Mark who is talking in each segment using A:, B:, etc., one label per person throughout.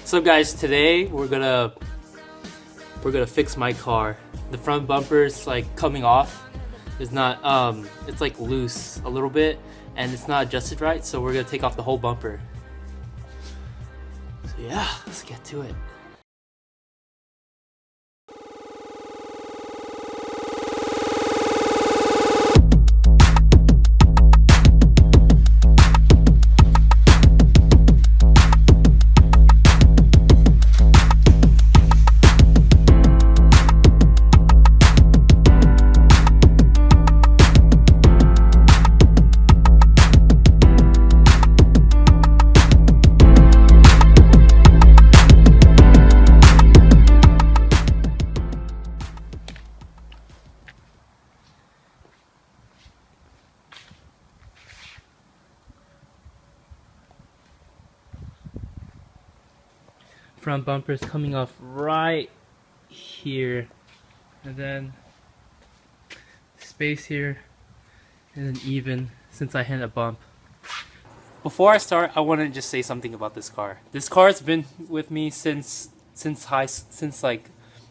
A: So guys, today we're gonna fix my car. The front bumper is like coming off. It's not it's like loose a little bit and it's not adjusted right, so we're gonna take off the whole bumper. So yeah, let's get to it. Front bumper is coming off right here, and then space here, and then even since I hit a bump. Before I start, I want to just say something about this car. This car has been with me since like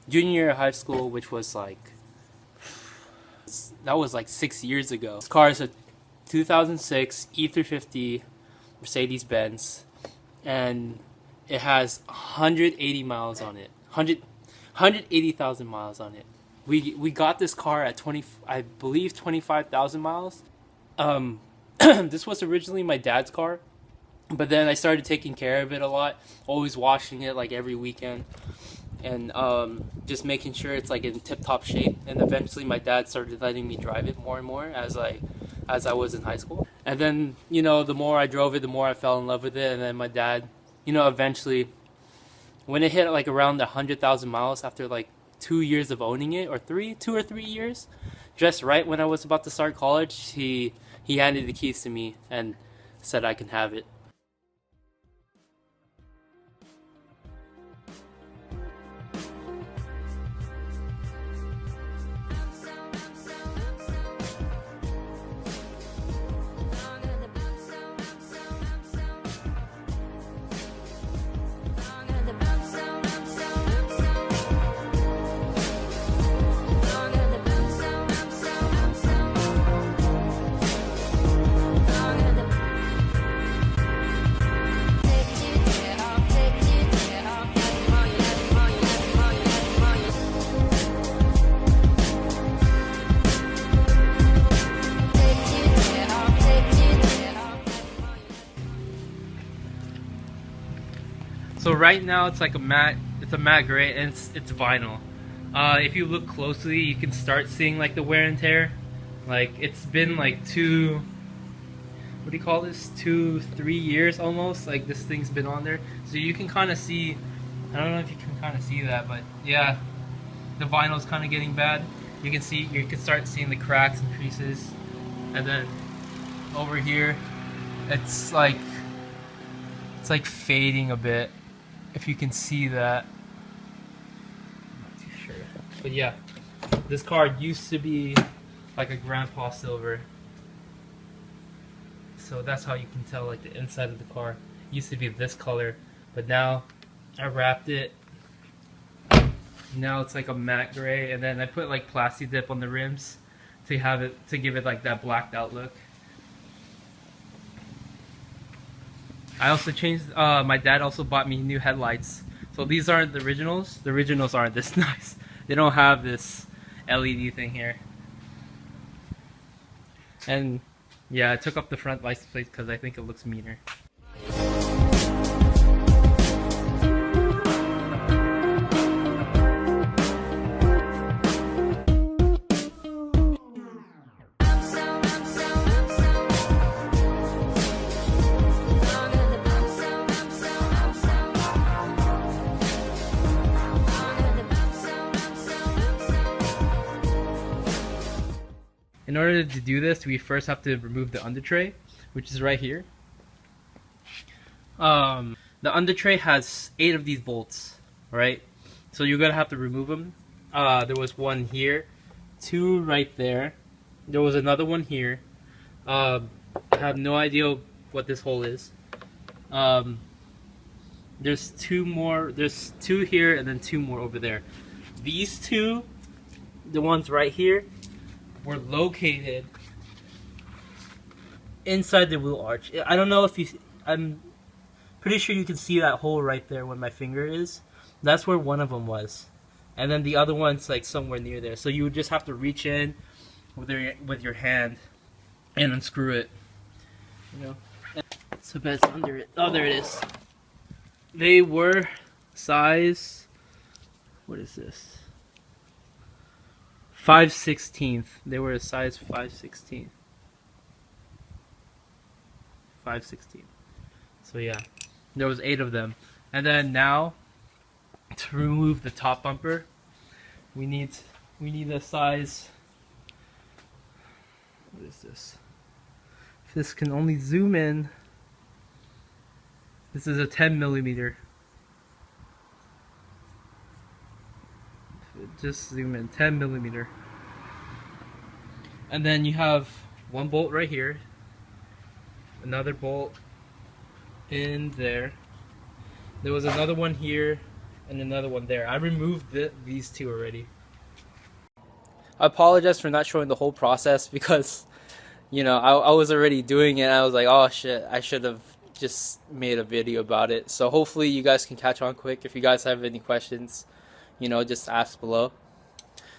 A: junior year of high school, which was like that was like 6 years ago. This car is a 2006 E350 Mercedes-Benz, and it has 180 miles on it. 180,000 miles on it. We got this car at 25,000 miles. This was originally my dad's car, but then I started taking care of it a lot, always washing it like every weekend, and just making sure it's like in tip-top shape. And eventually my dad started letting me drive it more and more as I was in high school. And then, you know, the more I drove it, the more I fell in love with it. And then my dad, you know, eventually, when it hit like around 100,000 miles after like 2 years of owning it, or 2 or 3 years, just right when I was about to start college, he handed the keys to me and said I can have it. So right now it's like a matte gray, and it's vinyl. If you look closely, you can start seeing like the wear and tear. Like it's been like what do you call this? 2-3 years almost. Like this thing's been on there, so you can kind of see. I don't know if you can kind of see that, but yeah, the vinyl's kind of getting bad. You can start seeing the cracks and creases, and then over here, it's like fading a bit. If you can see that. I'm not too sure. But yeah, this car used to be like a grandpa silver. So that's how you can tell like the inside of the car. It used to be this color, but now I wrapped it. Now it's like a matte gray, and then I put like plasti dip on the rims to give it like that blacked out look. I also changed, my dad also bought me new headlights. So these aren't the originals. The originals aren't this nice. They don't have this LED thing here. And yeah, I took up the front license plate because I think it looks meaner. In order to do this, we first have to remove the under tray, which is right here. The under tray has 8 of these bolts, right? So you're gonna have to remove them. There was one here, 2 right there. There was another one here. I have no idea what this hole is. There's two more. There's two here and then two more over there. These two, the ones right here, were located inside the wheel arch. I don't know if you. I'm pretty sure you can see that hole right there where my finger is. That's where one of them was, and then the other one's like somewhere near there. So you would just have to reach in with your hand and unscrew it. You know. So it's under it. Oh, there it is. They were size. What is this? 5/16. They were a size 5/16. 5/16. So yeah, there was 8 of them. And then now, to remove the top bumper, we need a size. What is this? If this can only zoom in. This is a 10mm. Just zoom in, 10mm. And then you have one bolt right here, another bolt in there. There was another one here and another one there. I removed these two already. I apologize for not showing the whole process because, you know, I was already doing it. And I was like, oh shit, I should have just made a video about it. So hopefully you guys can catch on quick. If you guys have any questions, you know, just ask below.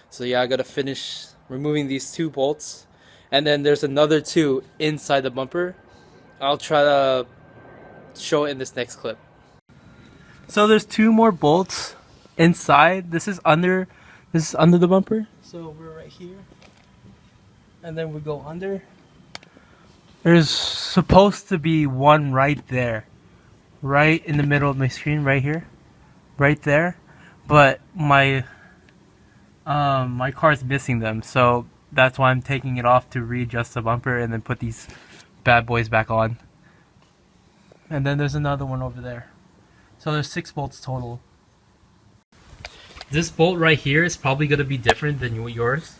A: So yeah, I gotta finish removing these 2 bolts, and then there's another 2 inside the bumper. I'll try to show it in this next clip. So there's 2 more bolts inside. This is under the bumper. So we're right here, and then we go under. There's supposed to be one right there, right in the middle of my screen, right here, right there. But my car's missing them, so that's why I'm taking it off to readjust the bumper and then put these bad boys back on. And then there's another one over there. So there's 6 bolts total. This bolt right here is probably gonna be different than yours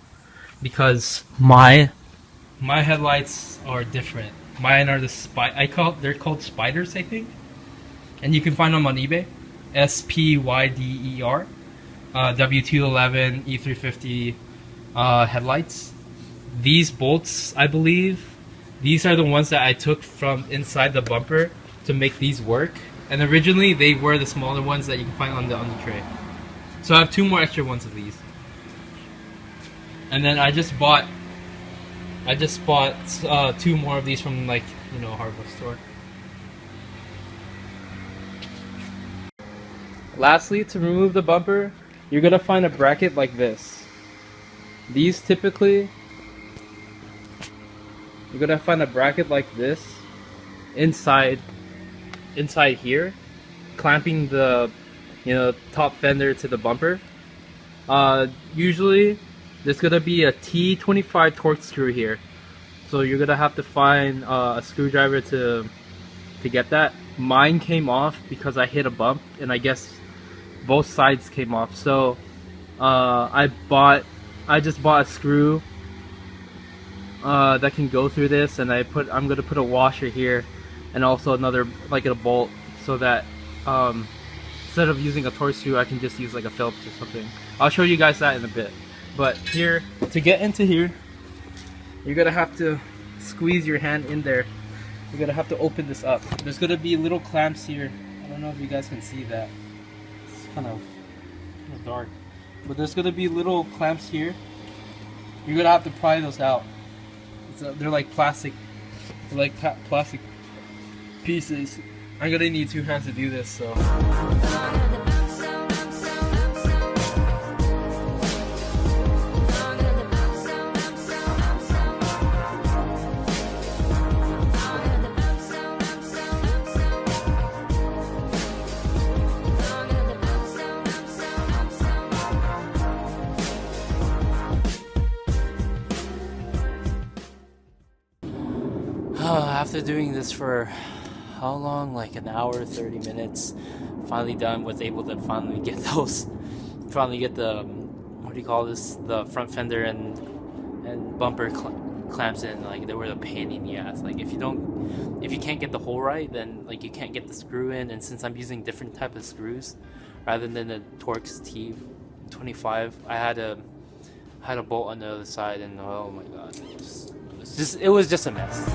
A: because my headlights are different. Mine are they're called spiders, I think, and you can find them on eBay. SPYDER, w211 E350 headlights. These bolts, I believe, these are the ones that I took from inside the bumper to make these work. And originally they were the smaller ones that you can find on the tray. So I have 2 more extra ones of these. And then I just bought 2 more of these from, like, you know, a hardware store. Lastly, to remove the bumper, you're gonna find a bracket like this. These typically, you're gonna find a bracket like this inside here, clamping the, you know, top fender to the bumper. Usually there's gonna be a T25 torque screw here, so you're gonna have to find a screwdriver to get that. Mine came off because I hit a bump, and I guess both sides came off. So I just bought a screw that can go through this, and I'm gonna put a washer here and also another, like, a bolt, so that instead of using a torque screw, I can just use like a Phillips or something. I'll show you guys that in a bit. But here, to get into here, you're gonna have to squeeze your hand in there. You're gonna have to open this up. There's gonna be little clamps here. I don't know if you guys can see that. It's kind of dark. But there's gonna be little clamps here. You're gonna have to pry those out. They're like plastic. They're like plastic pieces. I'm gonna need 2 hands to do this, so. After doing this for how long? Like an hour, 30 minutes. Finally done. Was able to finally get the, what do you call this? The front fender and bumper clamps in, like, they were a pain in the ass. Like, if you can't get the hole right, then like you can't get the screw in. And since I'm using different type of screws rather than the Torx T25, I had a bolt on the other side, and oh my god, it was just a mess.